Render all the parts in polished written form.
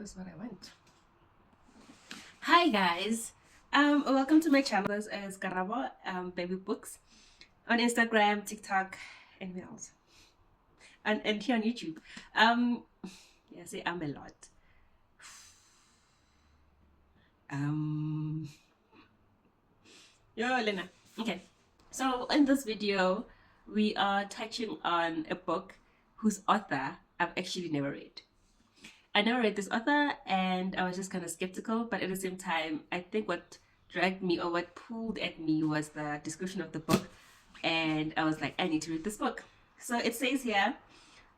That's what I want. Hi guys, welcome to my channel. This is Karabo Baby Books on Instagram, TikTok, and where else? And here on YouTube. Yeah, say a lot. Yo, Lena. Okay, so in this video, we are touching on a book whose author I've actually never read. I never read this author and I was just kind of skeptical, but at the same time, I think what dragged me or what pulled at me was the description of the book, and I was like, I need to read this book. So it says here,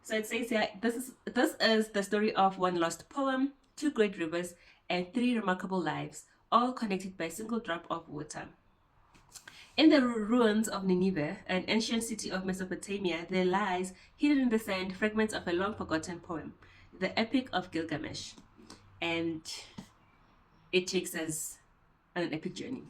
this is the story of one lost poem, two great rivers, and three remarkable lives, all connected by a single drop of water. In the ruins of Nineveh, an ancient city of Mesopotamia, there lies, hidden in the sand, fragments of a long-forgotten poem, the Epic of Gilgamesh. And it takes us on an epic journey.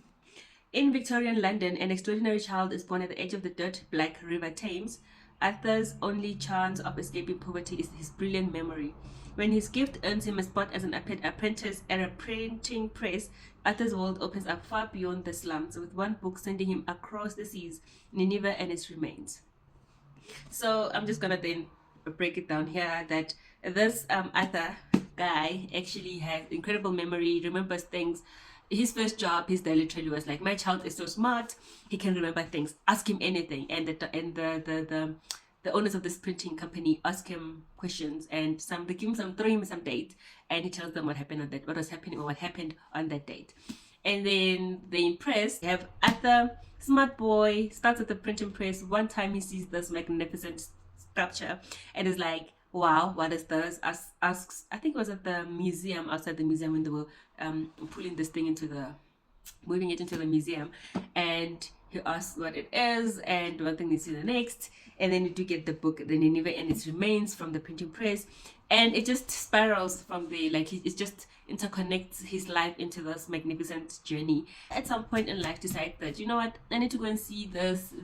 In Victorian London, an extraordinary child is born at the edge of the dirt-black River Thames. Arthur's only chance of escaping poverty is his brilliant memory. When his gift earns him a spot as an apprentice at a printing press, Arthur's world opens up far beyond the slums, with one book sending him across the seas, Nineveh and its remains. So I'm just gonna then break it down here that this Arthur guy actually has incredible memory, remembers things. His first job, his day literally was like, my child is so smart, he can remember things, ask him anything. And the owners of this printing company ask him questions, and they give him throw him some date, and he tells them what happened on that, what was happening or what happened on that date. And then they impressed. They have Arthur, smart boy, starts at the printing press. One time he sees this magnificent sculpture and is like, wow, what is this? Asks, I think it was at the museum, outside the museum, when they were pulling this thing moving it into the museum, and he asks what it is, and one thing leads to the next, and then you do get the book, the Nineveh and its remains, from the printing press, and it just spirals from there. Like it just interconnects his life into this magnificent journey. At some point in life, decide that, you know what, I need to go and see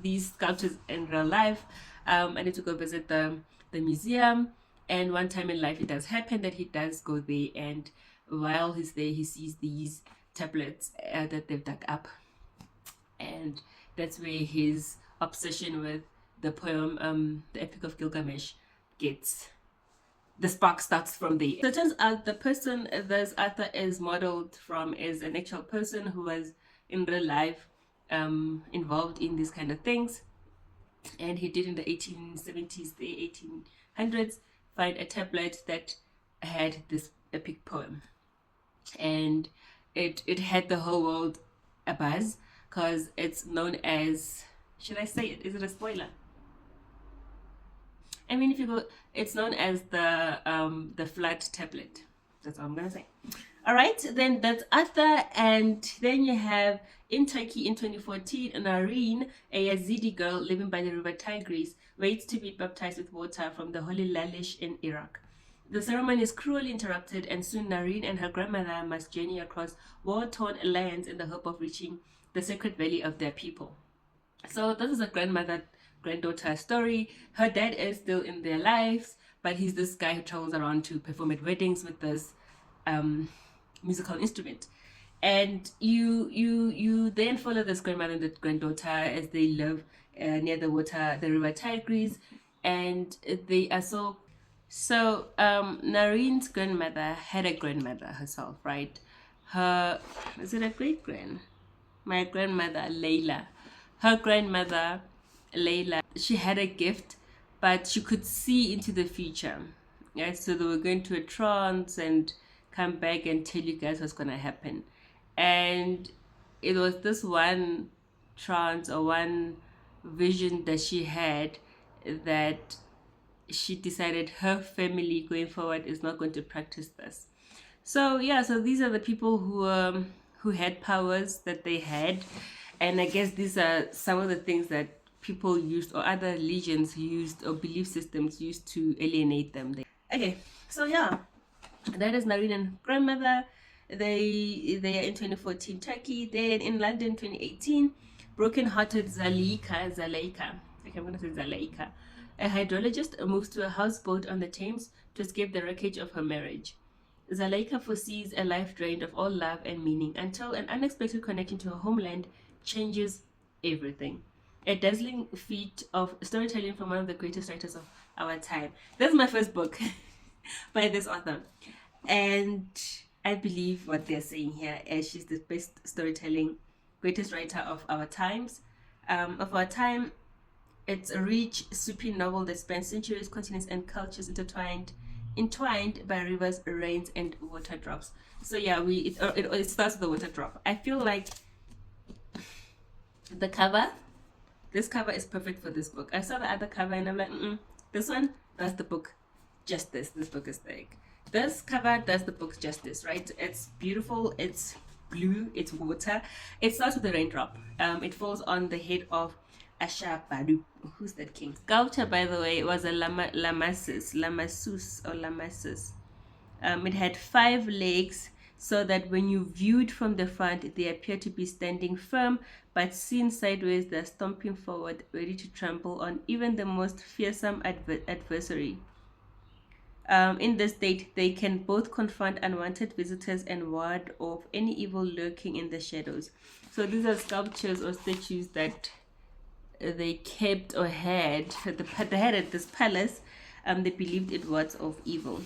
these sculptures in real life. I need to go visit the museum. And one time in life, it does happen that he does go there, and while he's there, he sees these tablets that they've dug up, and that's where his obsession with the poem, the Epic of Gilgamesh, gets the spark starts from there. So it turns out the person this Arthur is modeled from is an actual person who was in real life involved in these kind of things, and he did in the 1870s, the 1800s, find a tablet that had this epic poem, and it had the whole world abuzz, because it's known as, should I say it? Is it a spoiler? I mean, if you go, it's known as the flat tablet. That's all I'm gonna say. All right, then that's Arthur, and then you have in Turkey in 2014, Nareen, a Yazidi girl living by the river Tigris, waits to be baptized with water from the holy Lalish in Iraq. The ceremony is cruelly interrupted, and soon Nareen and her grandmother must journey across war-torn lands in the hope of reaching the sacred valley of their people. So this is a granddaughter story. Her dad is still in their lives, but he's this guy who travels around to perform at weddings with this musical instrument. And you then follow this grandmother and the granddaughter as they live near the river Tigris, and they are so Nareen's grandmother had a grandmother herself, right? Is it a great grand? My grandmother Layla, her grandmother Layla, she had a gift, but she could see into the future. Yeah, so they were going to a trance and come back and tell you guys what's gonna happen. And it was this one trance or one vision that she had, that she decided her family going forward is not going to practice this. So yeah, so these are the people who had powers that they had, and I guess these are some of the things that people used, or other religions used, or belief systems used to alienate them. Okay, so yeah, that is Nareen and grandmother. They are in 2014 Turkey. Then in London 2018, broken-hearted Zalaika, okay, I'm gonna say Zalaika, a hydrologist, moves to a houseboat on the Thames to escape the wreckage of her marriage. Zalaika foresees a life drained of all love and meaning until an unexpected connection to her homeland changes everything. A dazzling feat of storytelling from one of the greatest writers of our time. That's my first book by this author. And I believe what they're saying here is she's the best storytelling, greatest writer of our times. Of our time, it's a rich, sweeping novel that spans centuries, continents, and cultures entwined by rivers, rains, and water drops. So yeah, it starts with the water drop. I feel like the cover, this cover is perfect for this book. I saw the other cover and I'm like, this one does the book justice. This book is like, this cover does the book justice, right? It's beautiful. It's blue. It's water. It starts with the raindrop. It falls on the head of Ashapadu. Who's that king? Sculpture, by the way, was a Lamasus or Lamasus. It had 5 legs, so that when you viewed from the front, they appear to be standing firm, but seen sideways, they're stomping forward, ready to trample on even the most fearsome adversary. In this state, they can both confront unwanted visitors and ward off any evil lurking in the shadows. So these are sculptures or statues that they kept or had. They had at this palace. They believed it was of evil.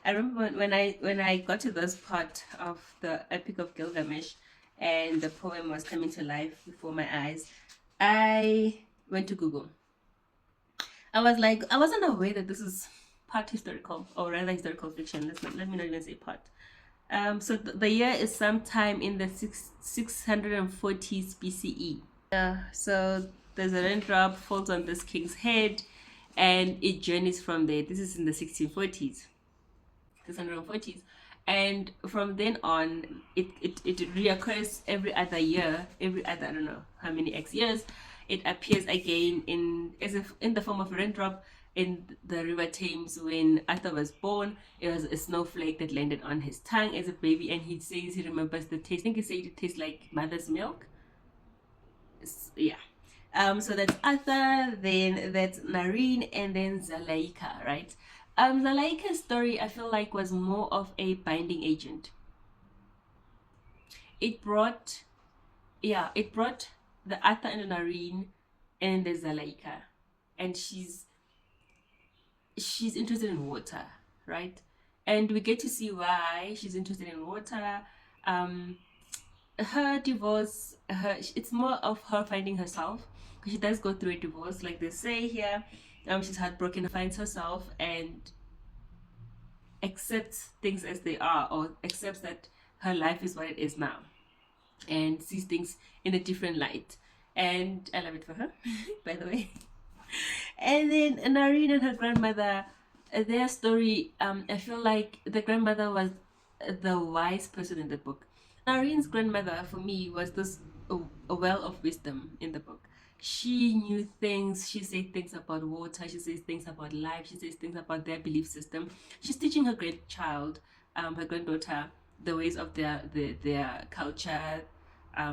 I remember when I got to this part of the Epic of Gilgamesh and the poem was coming to life before my eyes, I went to Google. I was like, I wasn't aware that this is part historical, or rather historical fiction. Let me not even say part. So the year is sometime in the 640s BCE. So there's a raindrop, falls on this king's head, and it journeys from there. This is in the 1640s. 640s, and from then on it reoccurs every other year, every other, I don't know how many X years. It appears again in the form of a raindrop in the river Thames. When Arthur was born, it was a snowflake that landed on his tongue as a baby, and he says he remembers the taste. I think he said it tastes like mother's milk. Yeah. So that's Arthur, then that's Nareen, and then Zalaika, right? Zalaika's story, I feel like, was more of a binding agent. It brought the Arthur and the Nareen and the Zalaika, and she's interested in water, right? And we get to see why she's interested in water. Her divorce, it's more of her finding herself, because she does go through a divorce, like they say here. She's heartbroken, finds herself, and accepts things as they are, or accepts that her life is what it is now, and sees things in a different light. And I love it for her, by the way. And then Nareen and her grandmother, their story, I feel like the grandmother was the wise person in the book. Nareen's grandmother, for me, was a well of wisdom in the book. She knew things. She said things about water. She says things about life. She says things about their belief system. She's teaching her grandchild, her granddaughter, the ways of their culture.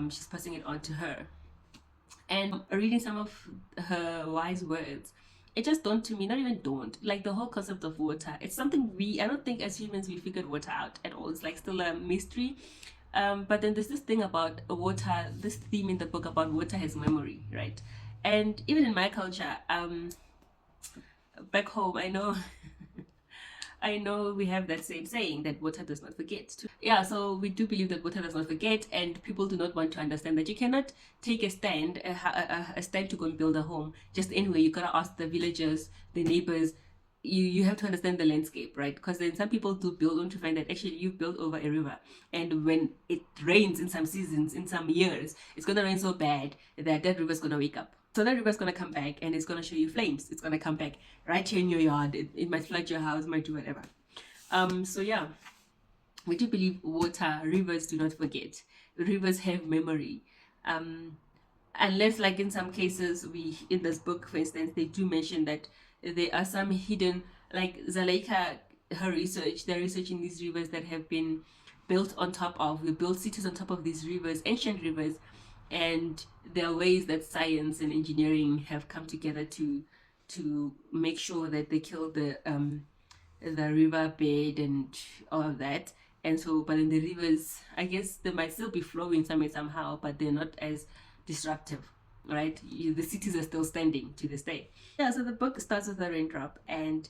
She's passing it on to her. And reading some of her wise words, it just dawned to me, not even dawned, like the whole concept of water. It's something I don't think as humans we figured water out at all. It's like still a mystery. But then there's this thing about water, this theme in the book about water has memory, right? And even in my culture, back home, I know I know we have that same saying that water does not forget. Yeah, so we do believe that water does not forget, and people do not want to understand that you cannot take a stand to go and build a home just anyway. You gotta ask the villagers, the neighbors. You have to understand the landscape, right? Because then some people do build only to find that actually you built over a river, and when it rains in some seasons, in some years, it's gonna rain so bad that river's gonna wake up. So that river's gonna come back and it's gonna show you flames. It's gonna come back right here in your yard. It might flood your house, might do whatever. So yeah, we do believe rivers do not forget. Rivers have memory. Unless, like in some cases, in this book, for instance, they do mention that there are some hidden, like Zalaika, they're researching these rivers that have been built on top of, we built cities on top of these rivers, ancient rivers, and there are ways that science and engineering have come together to make sure that they kill the river bed and all of that. And so, but in the rivers, I guess they might still be flowing somehow, but they're not as disruptive, right? The cities are still standing to this day. Yeah, so the book starts with a raindrop and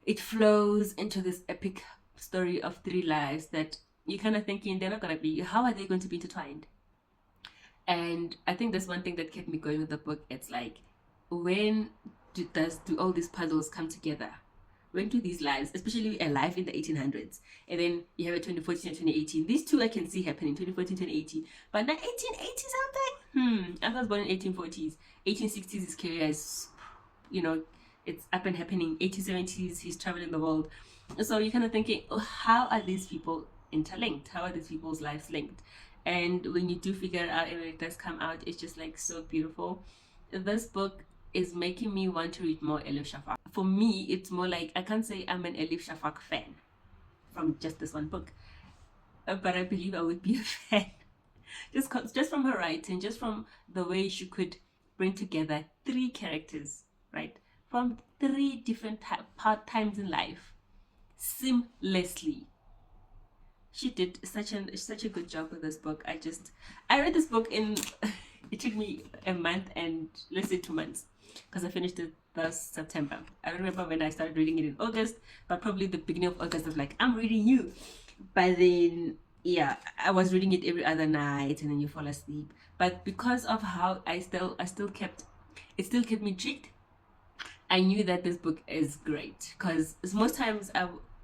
it flows into this epic story of three lives that you're kind of thinking they're not going to be, how are they going to be intertwined? And I think that's one thing that kept me going with the book. It's like, when do all these puzzles come together? When do these lives, especially a life in the 1800s, and then you have a 2014 and 2018. These two I can see happening, 2014, 2018. But now 1880 something? I was born in 1840s. 1860s, his career is, you know, it's up and happening. 1870s, he's traveling the world. So you're kind of thinking, oh, how are these people interlinked? How are these people's lives linked? And when you do figure it out and when it does come out, it's just like so beautiful. This book is making me want to read more Elif Shafak. For me, it's more like, I can't say I'm an Elif Shafak fan from just this one book, but I believe I would be a fan just from her writing, just from the way she could bring together three characters, right, from three different times in life seamlessly. She did such a good job with this book. I read this book in it took me a month and let's say 2 months because I finished it last September. I don't remember when I started reading it in August, but probably the beginning of August. I was like, I'm reading you. But then, yeah, I was reading it every other night, and then you fall asleep. But because of how it still kept me intrigued. I knew that this book is great because most times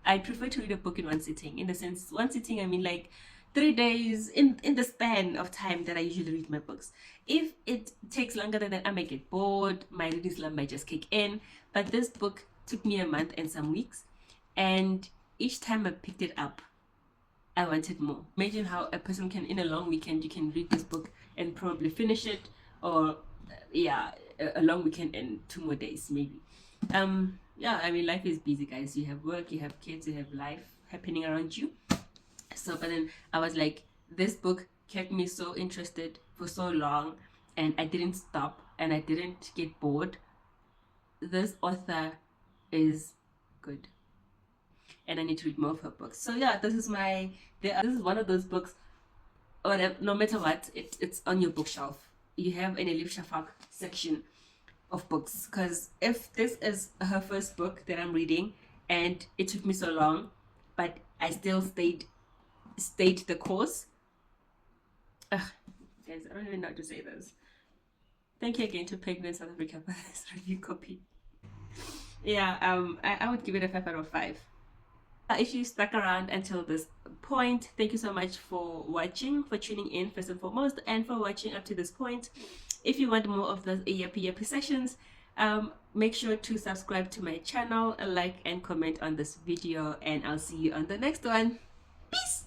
I prefer to read a book in one sitting. In the sense, one sitting, I mean like 3 days in the span of time that I usually read my books. If it takes longer than that, I might get bored. My reading slump might just kick in. But this book took me a month and some weeks, and each time I picked it up, I wanted more. Imagine how a person can, in a long weekend, you can read this book and probably finish it, or yeah, a long weekend and 2 more days maybe. Yeah, I mean, life is busy, guys. You have work, you have kids, you have life happening around you. So, but then I was like, this book kept me so interested for so long, and I didn't stop, and I didn't get bored. This author is good, and I need to read more of her books. So yeah, this is one of those books. Whatever, no matter what, it's on your bookshelf. You have an Elif Shafak section of books, because if this is her first book that I'm reading and it took me so long, but I still stayed the course. Ugh, guys, I don't even know how to say this. Thank you again to Penguin South Africa for this review copy. Yeah, I would give it a 5 out of 5. If you stuck around until this point, thank you so much for watching, for tuning in first and foremost, and for watching up to this point. If you want more of those yappy sessions, make sure to subscribe to my channel, like and comment on this video, and I'll see you on the next one. Peace.